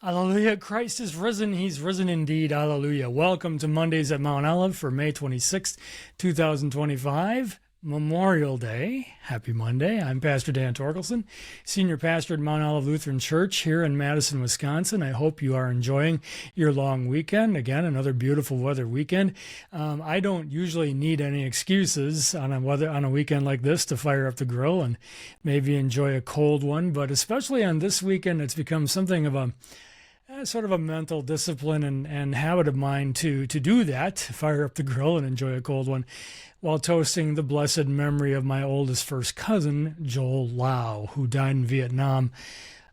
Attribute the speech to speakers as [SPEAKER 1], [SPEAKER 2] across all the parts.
[SPEAKER 1] Hallelujah. Christ is risen. He's risen indeed. Hallelujah. Welcome to Mondays at Mount Olive for May 26th, 2025, Memorial Day. Happy Monday. I'm Pastor Dan Torkelson, Senior Pastor at Mount Olive Lutheran Church here in Madison, Wisconsin. I hope you are enjoying your long weekend. Again, another beautiful weather weekend. I don't usually need any excuses on a weekend like this to fire up the grill and maybe enjoy a cold one, but especially on this weekend, it's become something of a sort of a mental discipline and habit of mine to do that, to fire up the grill and enjoy a cold one, while toasting the blessed memory of my oldest first cousin, Joel Lau, who died in Vietnam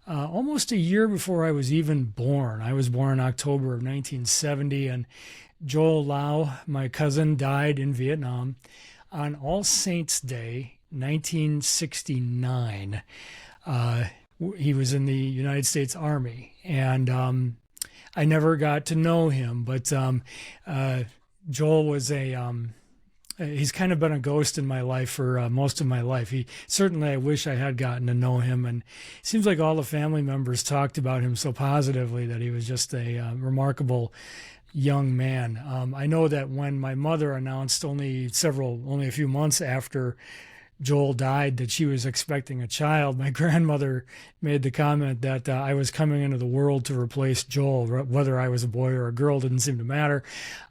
[SPEAKER 1] almost a year before I was even born. I was born in October of 1970, and Joel Lau, my cousin, died in Vietnam on All Saints' Day, 1969. He was in the United States Army, and I never got to know him, but Joel was he's kind of been a ghost in my life for most of my life. I wish I had gotten to know him, and it seems like all the family members talked about him so positively that he was just a remarkable young man. I know that when my mother announced only a few months after Joel died that she was expecting a child, my grandmother made the comment that I was coming into the world to replace Joel. Whether I was a boy or a girl didn't seem to matter,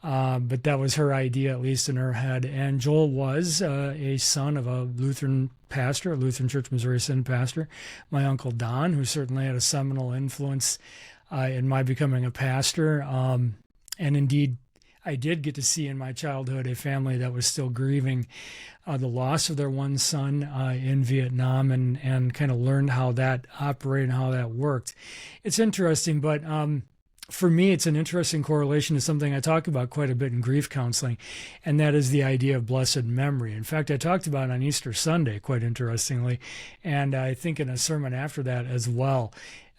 [SPEAKER 1] but that was her idea, at least in her head. And Joel was a son of a Lutheran pastor, a Lutheran Church Missouri Synod pastor, my Uncle Don, who certainly had a seminal influence in my becoming a pastor. And indeed, I did get to see in my childhood a family that was still grieving the loss of their one son in Vietnam, and kind of learned how that operated and how that worked. It's interesting, but for me, it's an interesting correlation to something I talk about quite a bit in grief counseling, and that is the idea of blessed memory. In fact, I talked about it on Easter Sunday, quite interestingly, and I think in a sermon after that as well.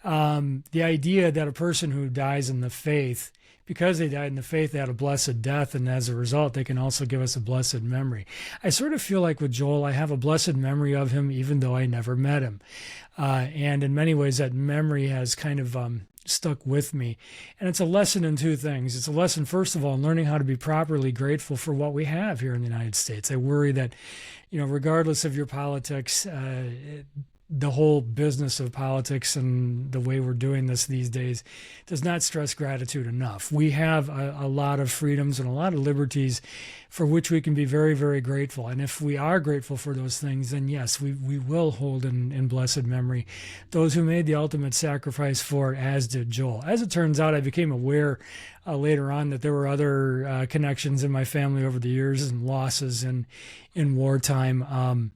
[SPEAKER 1] The idea that a person who dies in the faith, because they died in the faith, they had a blessed death, and as a result, they can also give us a blessed memory. I sort of feel like with Joel, I have a blessed memory of him, even though I never met him. And in many ways, that memory has kind of stuck with me. And it's a lesson in two things. It's a lesson, first of all, in learning how to be properly grateful for what we have here in the United States. I worry that, regardless of your politics, the whole business of politics and the way we're doing this these days does not stress gratitude enough. We have a lot of freedoms and a lot of liberties for which we can be very, very grateful. And if we are grateful for those things, then yes, we will hold in blessed memory those who made the ultimate sacrifice for it, as did Joel. As it turns out, I became aware later on that there were other connections in my family over the years and losses in wartime.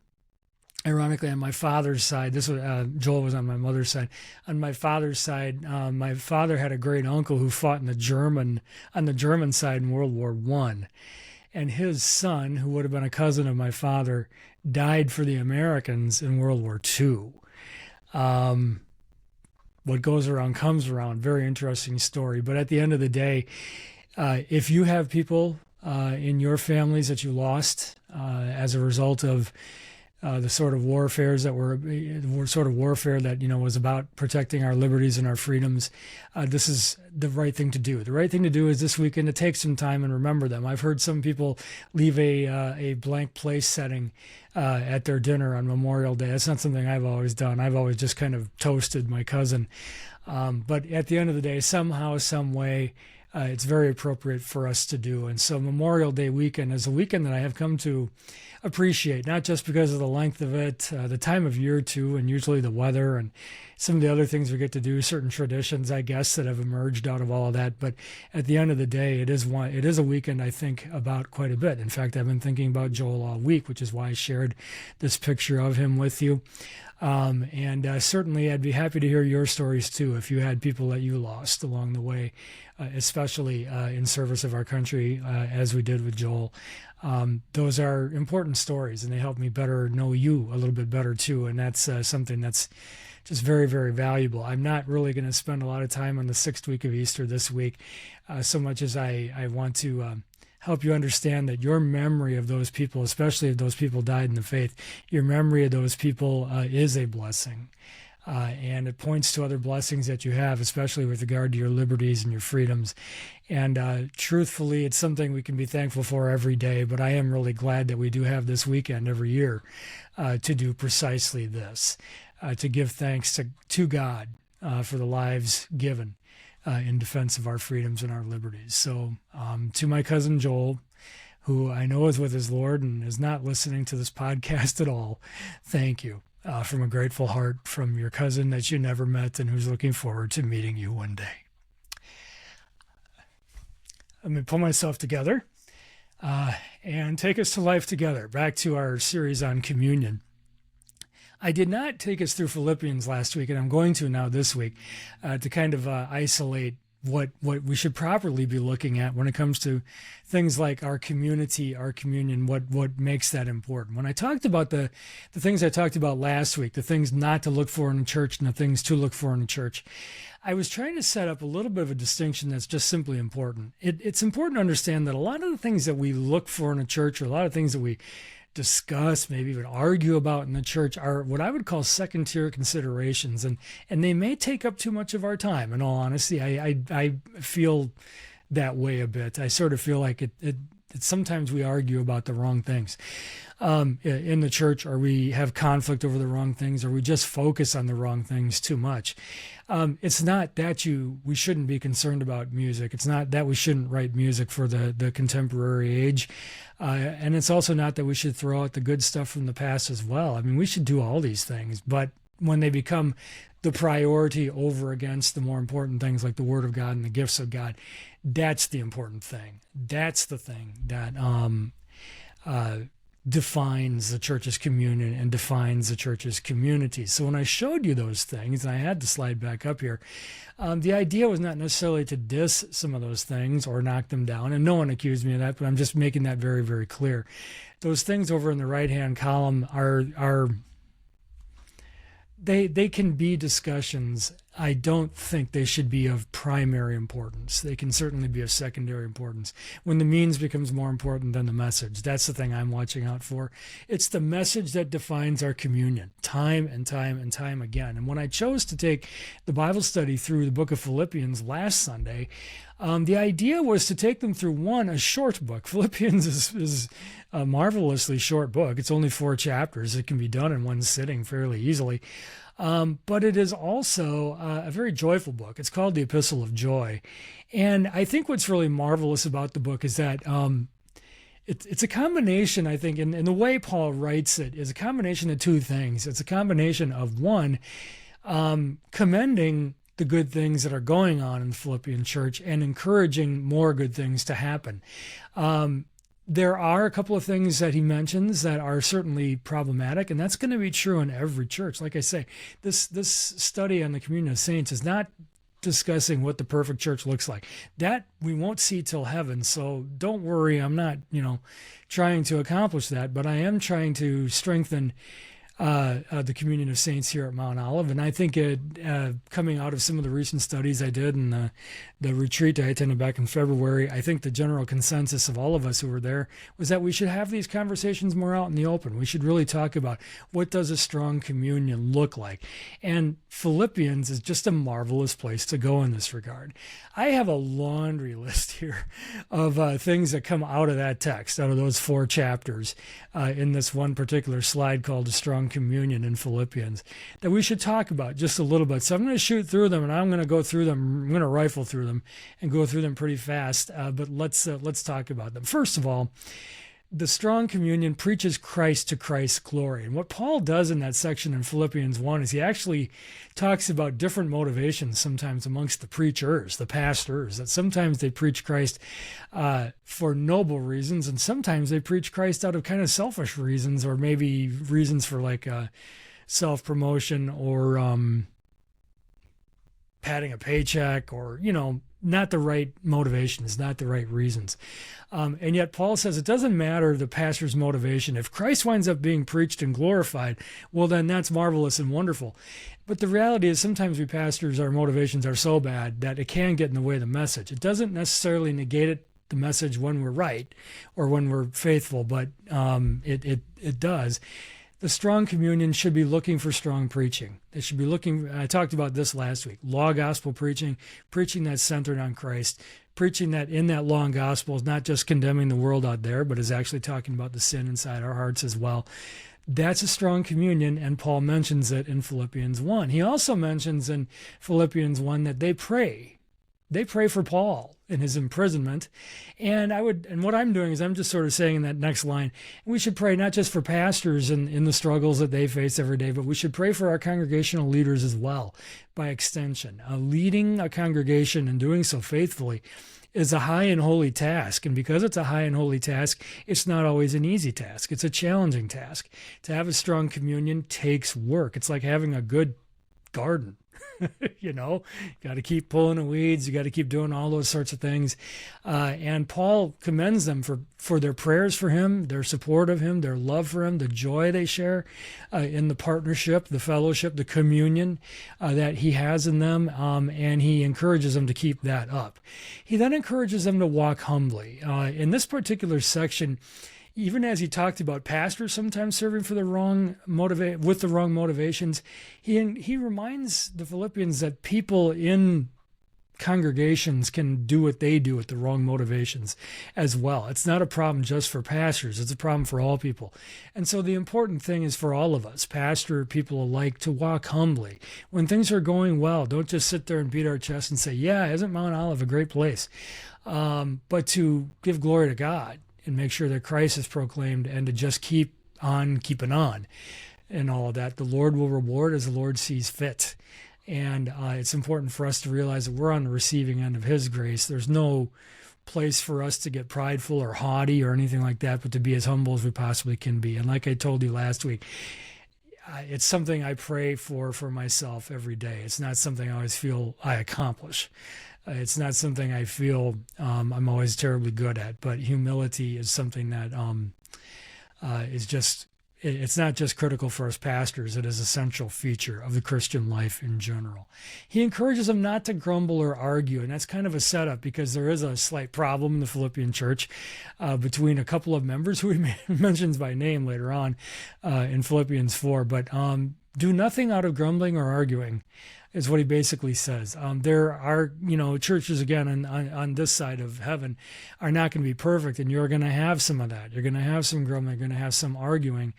[SPEAKER 1] Ironically, on my father's side, Joel was on my mother's side. On my father's side, my father had a great uncle who fought on the German side in World War I, and his son, who would have been a cousin of my father, died for the Americans in World War II. What goes around comes around. Very interesting story. But at the end of the day, if you have people in your families that you lost as a result of the sort of warfare that was about protecting our liberties and our freedoms, this is the right thing to do. The right thing to do is this weekend to take some time and remember them. I've heard some people leave a blank place setting at their dinner on Memorial Day. That's not something I've always done. I've always just kind of toasted my cousin. But at the end of the day, somehow, some way, it's very appropriate for us to do. And so Memorial Day weekend is a weekend that I have come to appreciate, not just because of the length of it, the time of year too, and usually the weather and some of the other things we get to do, certain traditions, I guess, that have emerged out of all of that. But at the end of the day, it is a weekend I think about quite a bit. In fact, I've been thinking about Joel all week, which is why I shared this picture of him with you. And certainly I'd be happy to hear your stories too, if you had people that you lost along the way, especially in service of our country, as we did with Joel. Those are important stories, and they help me better know you a little bit better too. And that's something that's just very, very valuable. I'm not really going to spend a lot of time on the 6th week of Easter this week, so much as I want to help you understand that your memory of those people, especially if those people died in the faith, your memory of those people is a blessing. and it points to other blessings that you have, especially with regard to your liberties and your freedoms. And truthfully, it's something we can be thankful for every day, but I am really glad that we do have this weekend every year to do precisely this, to give thanks to God for the lives given in defense of our freedoms and our liberties. So to my cousin Joel, who I know is with his Lord and is not listening to this podcast at all, thank you from a grateful heart from your cousin that you never met and who's looking forward to meeting you one day. Let me pull myself together and take us to life together, back to our series on communion. I did not take us through Philippians last week, and I'm going to now this week to kind of isolate what we should properly be looking at when it comes to things like our community, our communion, what makes that important. When I talked about the things I talked about last week, the things not to look for in a church and the things to look for in a church, I was trying to set up a little bit of a distinction that's just simply important. It's important to understand that a lot of the things that we look for in a church, or a lot of things that we discuss, maybe even argue about in the church, are what I would call second-tier considerations, and they may take up too much of our time. In all honesty, I feel that way a bit. I sort of feel like it sometimes we argue about the wrong things in the church, or we have conflict over the wrong things, or we just focus on the wrong things too much. It's not that we shouldn't be concerned about music. It's not that we shouldn't write music for the contemporary age. And it's also not that we should throw out the good stuff from the past as well. I mean, we should do all these things, but when they become the priority over against the more important things like the Word of God and the gifts of God, that's the important thing. That's the thing that defines the church's communion and defines the church's community. So when I showed you those things, and I had to slide back up here, the idea was not necessarily to diss some of those things or knock them down, and no one accused me of that, but I'm just making that very, very clear. Those things over in the right-hand column are they can be discussions. I don't think they should be of primary importance. They can certainly be of secondary importance. When the means becomes more important than the message, that's the thing I'm watching out for. It's the message that defines our communion time and time and time again. And when I chose to take the Bible study through the book of Philippians last Sunday, the idea was to take them through a short book. Philippians is a marvelously short book. It's only 4 chapters. It can be done in one sitting fairly easily. But it is also a very joyful book. It's called the Epistle of Joy. And I think what's really marvelous about the book is that it's a combination, I think, in the way Paul writes it, is a combination of two things. It's a combination of, one, commending the good things that are going on in the Philippian church and encouraging more good things to happen. There are a couple of things that he mentions that are certainly problematic, and that's going to be true in every church. Like I say, this study on the communion of saints is not discussing what the perfect church looks like. That we won't see till heaven, so don't worry. I'm not, trying to accomplish that, but I am trying to strengthen the communion of saints here at Mount Olive. And I think coming out of some of the recent studies I did and the retreat I attended back in February, I think the general consensus of all of us who were there was that we should have these conversations more out in the open. We should really talk about what does a strong communion look like. And Philippians is just a marvelous place to go in this regard. I have a laundry list here of things that come out of that text, out of those 4 chapters in this one particular slide called A Strong Communion in Philippians, that we should talk about just a little bit. So I'm going to shoot through them, and I'm going to go through them. I'm going to rifle through them and go through them pretty fast. But let's talk about them. First of all, the strong communion preaches Christ to Christ's glory. And what Paul does in that section in Philippians 1 is he actually talks about different motivations sometimes amongst the preachers, the pastors, that sometimes they preach Christ for noble reasons, and sometimes they preach Christ out of kind of selfish reasons, or maybe reasons for like self-promotion or padding a paycheck, or, not the right motivations, not the right reasons. And yet Paul says it doesn't matter the pastor's motivation. If Christ winds up being preached and glorified, well, then that's marvelous and wonderful. But the reality is sometimes we pastors, our motivations are so bad that it can get in the way of the message. It doesn't necessarily negate the message when we're right or when we're faithful, but it does. The strong communion should be looking for strong preaching. They should be looking, I talked about this last week, law gospel preaching, preaching that's centered on Christ, preaching that in that law and gospel is not just condemning the world out there, but is actually talking about the sin inside our hearts as well. That's a strong communion, and Paul mentions it in Philippians 1. He also mentions in Philippians 1 that they pray. They pray for Paul in his imprisonment. And what I'm doing is I'm just sort of saying in that next line, we should pray not just for pastors in the struggles that they face every day, but we should pray for our congregational leaders as well, by extension. Leading a congregation and doing so faithfully is a high and holy task. And because it's a high and holy task, it's not always an easy task. It's a challenging task. To have a strong communion takes work. It's like having a good garden. You got to keep pulling the weeds. You got to keep doing all those sorts of things. And Paul commends them for their prayers for him, their support of him, their love for him, the joy they share in the partnership, the fellowship, the communion that he has in them. And he encourages them to keep that up. He then encourages them to walk humbly. In this particular section, even as he talked about pastors sometimes serving for the wrong with the wrong motivations, he reminds the Philippians that people in congregations can do what they do with the wrong motivations as well. It's not a problem just for pastors. It's a problem for all people. And so the important thing is for all of us, pastor people alike, to walk humbly. When things are going well, don't just sit there and beat our chest and say, yeah, isn't Mount Olive a great place? But to give glory to God and make sure that Christ is proclaimed, and to just keep on keeping on and all of that. The Lord will reward as the Lord sees fit. And it's important for us to realize that we're on the receiving end of his grace. There's no place for us to get prideful or haughty or anything like that, but to be as humble as we possibly can be. And like I told you last week, it's something I pray for myself every day. It's not something I always feel I accomplish. It's not something I feel I'm always terribly good at, but humility is something that it's not just critical for us pastors. It is an essential feature of the Christian life in general. He encourages them not to grumble or argue, and that's kind of a setup because there is a slight problem in the Philippian church between a couple of members who he mentions by name later on in Philippians 4. But do nothing out of grumbling or arguing, is what he basically says. There are, churches, again, on this side of heaven are not going to be perfect, and you're going to have some of that. You're going to have some grumbling, you're going to have some arguing.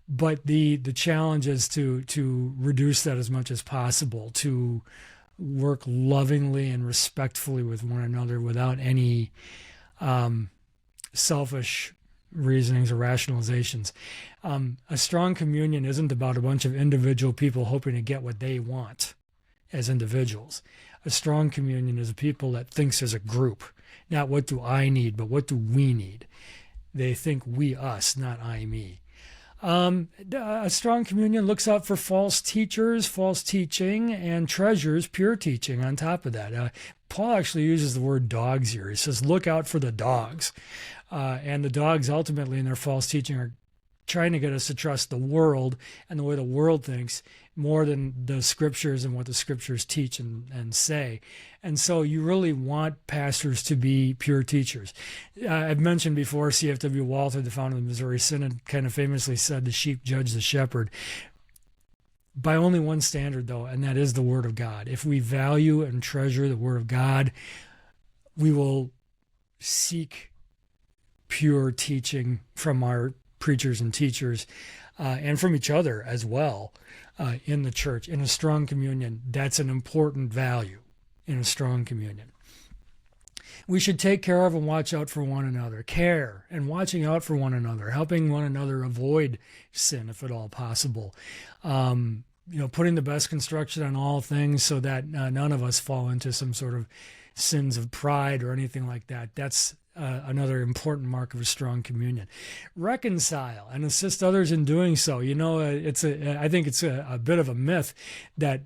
[SPEAKER 1] But the challenge is to reduce that as much as possible, to work lovingly and respectfully with one another without any selfish reasonings or rationalizations. A strong communion isn't about a bunch of individual people hoping to get what they want as individuals. A strong communion is a people that thinks as a group, not what do I need, but what do we need. They think we, us, not I, me. A strong communion looks out for false teachers, false teaching, and treasures pure teaching on top of that. Paul actually uses the word dogs here. He says, look out for the dogs. And the dogs ultimately in their false teaching are trying to get us to trust the world and the way the world thinks more than the scriptures and what the scriptures teach and say. And so you really want pastors to be pure teachers. I've mentioned before, C.F.W. Walther, the founder of the Missouri Synod, kind of famously said, the sheep judge the shepherd. By only one standard, though, and that is the Word of God. If we value and treasure the Word of God, we will seek pure teaching from our preachers and teachers and from each other as well in the church. In a strong communion, that's an important value in a strong communion. We should take care of and watch out for one another. Care and watching out for one another, helping one another avoid sin if at all possible. Putting the best construction on all things so that none of us fall into some sort of sins of pride or anything like that. That's another important mark of a strong communion. Reconcile and assist others in doing so. I think it's a bit of a myth that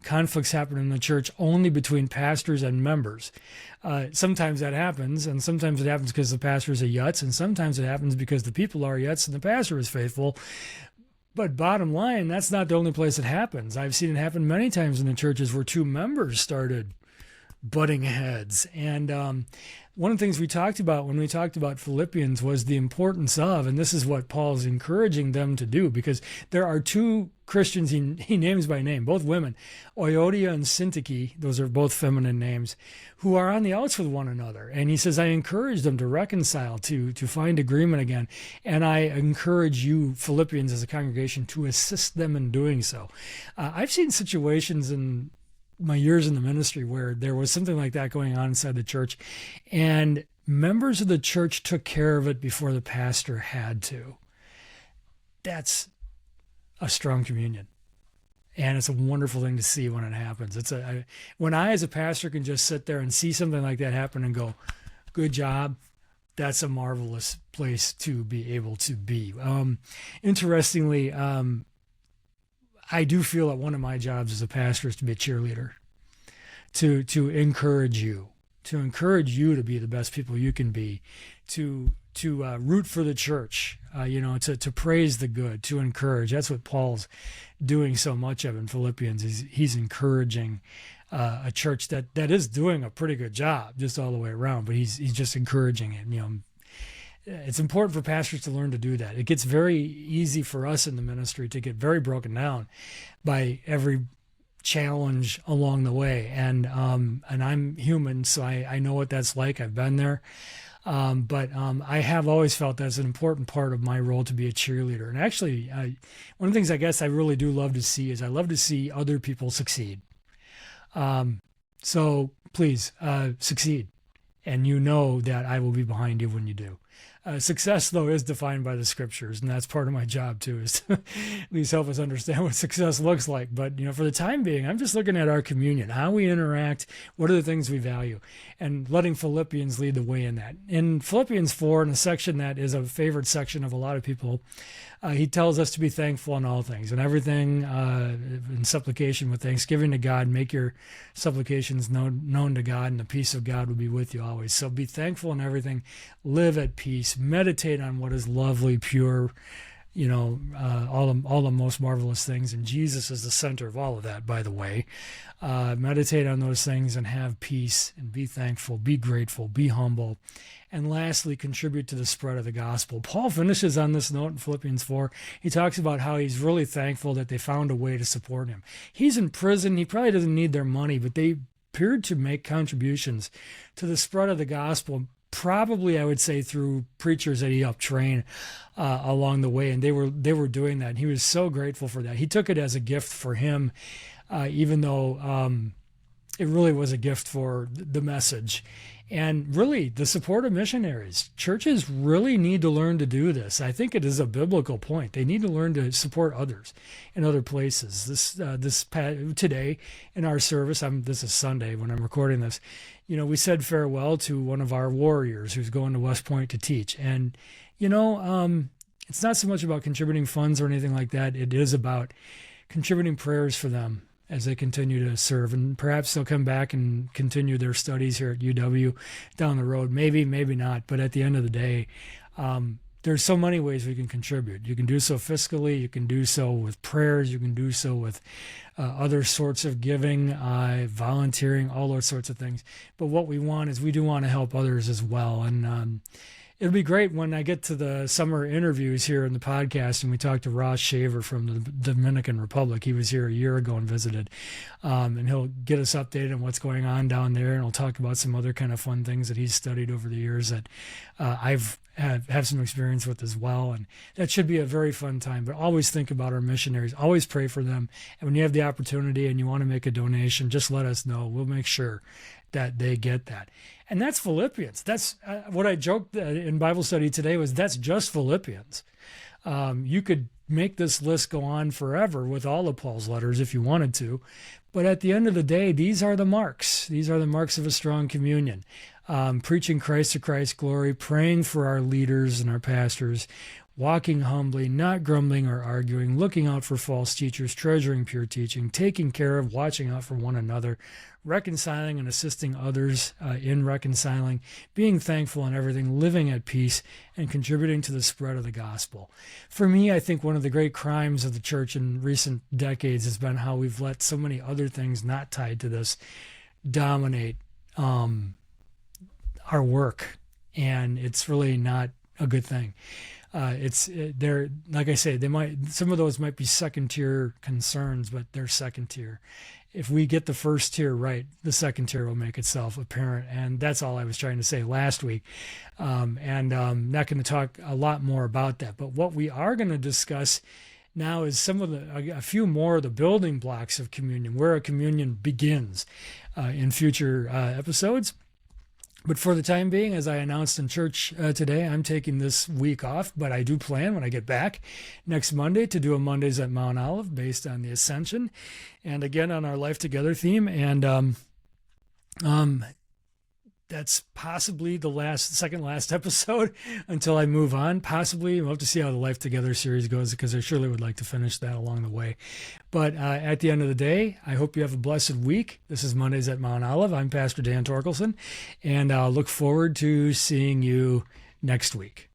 [SPEAKER 1] conflicts happen in the church only between pastors and members. Sometimes that happens, and sometimes it happens because the pastor's a yutz, and sometimes it happens because the people are yutz and the pastor is faithful. But bottom line, that's not the only place it happens. I've seen it happen many times in the churches where two members started butting heads. And one of the things we talked about when we talked about Philippians was the importance of, and this is what Paul's encouraging them to do, because there are two Christians he names by name, both women, Euodia and Syntyche, those are both feminine names, who are on the outs with one another. And he says, I encourage them to reconcile, to find agreement again. And I encourage you, Philippians, as a congregation, to assist them in doing so. I've seen situations in my years in the ministry where there was something like that going on inside the church, and members of the church took care of it before the pastor had to. That's a strong communion. And it's a wonderful thing to see when it happens. When I, as a pastor, can just sit there and see something like that happen and go, good job, that's a marvelous place to be able to be. Interestingly, I do feel that one of my jobs as a pastor is to be a cheerleader, to encourage you to be the best people you can be, to root for the church, to praise the good, to encourage. That's what Paul's doing so much of in Philippians. He's encouraging a church that is doing a pretty good job just all the way around, but he's just encouraging it. It's important for pastors to learn to do that. It gets very easy for us in the ministry to get very broken down by every challenge along the way. And I'm human, so I know what that's like. I've been there. But I have always felt that's an important part of my role, to be a cheerleader. And actually, one of the things I guess I really do love to see is I love to see other people succeed. So please succeed. And you know that I will be behind you when you do. Success, though, is defined by the scriptures, and that's part of my job, too, is to at least help us understand what success looks like. But, for the time being, I'm just looking at our communion, how we interact, what are the things we value, and letting Philippians lead the way in that. In Philippians 4, in a section that is a favorite section of a lot of people, he tells us to be thankful in all things, and everything in supplication with thanksgiving to God. Make your supplications known to God, and the peace of God will be with you always. So be thankful in everything. Live at peace. Meditate on what is lovely, pure, all the most marvelous things. And Jesus is the center of all of that, by the way. Meditate on those things and have peace, and be thankful, be grateful, be humble. And lastly, contribute to the spread of the gospel. Paul finishes on this note in Philippians 4. He talks about how he's really thankful that they found a way to support him. He's in prison. He probably doesn't need their money, but they appeared to make contributions to the spread of the gospel, probably, I would say, through preachers that he helped train along the way. And they were doing that. And he was so grateful for that. He took it as a gift for him, even though it really was a gift for the message. And really, the support of missionaries. Churches really need to learn to do this. I think it is a biblical point. They need to learn to support others in other places. Today in our service, this is Sunday when I'm recording this, we said farewell to one of our warriors who's going to West Point to teach. And, it's not so much about contributing funds or anything like that. It is about contributing prayers for them as they continue to serve. And perhaps they'll come back and continue their studies here at UW down the road. Maybe, maybe not. But at the end of the day, there's so many ways we can contribute. You can do so fiscally. You can do so with prayers. You can do so with other sorts of giving, volunteering, all those sorts of things. But what we want is we do want to help others as well. And it'll be great when I get to the summer interviews here in the podcast and we talk to Ross Shaver from the Dominican Republic. He was here a year ago and visited. And he'll get us updated on what's going on down there. And he'll talk about some other kind of fun things that he's studied over the years that I've have some experience with as well. And that should be a very fun time. But always think about our missionaries. Always pray for them. And when you have the opportunity and you want to make a donation, just let us know. We'll make sure that they get that. And that's Philippians. That's what I joked in Bible study today was that's just Philippians. You could make this list go on forever with all of Paul's letters if you wanted to. But at the end of the day, these are the marks. These are the marks of a strong communion. Preaching Christ to Christ's glory, praying for our leaders and our pastors, walking humbly, not grumbling or arguing, looking out for false teachers, treasuring pure teaching, taking care of, watching out for one another, reconciling and assisting others in reconciling, being thankful in everything, living at peace, and contributing to the spread of the gospel. For me, I think one of the great crimes of the church in recent decades has been how we've let so many other things not tied to this dominate our work, and it's really not a good thing. They're, like I say, some of those might be second tier concerns, but they're second tier. If we get the first tier right, the second tier will make itself apparent. And that's all I was trying to say last week. And I'm not going to talk a lot more about that. But what we are going to discuss now is a few more of the building blocks of communion, where a communion begins in future episodes. But for the time being, as I announced in church today, I'm taking this week off, but I do plan when I get back next Monday to do a Mondays at Mount Olive based on the Ascension, and again on our Life Together theme. And that's possibly the second last episode until I move on. Possibly, we'll have to see how the Life Together series goes, because I surely would like to finish that along the way. But at the end of the day, I hope you have a blessed week. This is Mondays at Mount Olive. I'm Pastor Dan Torkelson, and I'll look forward to seeing you next week.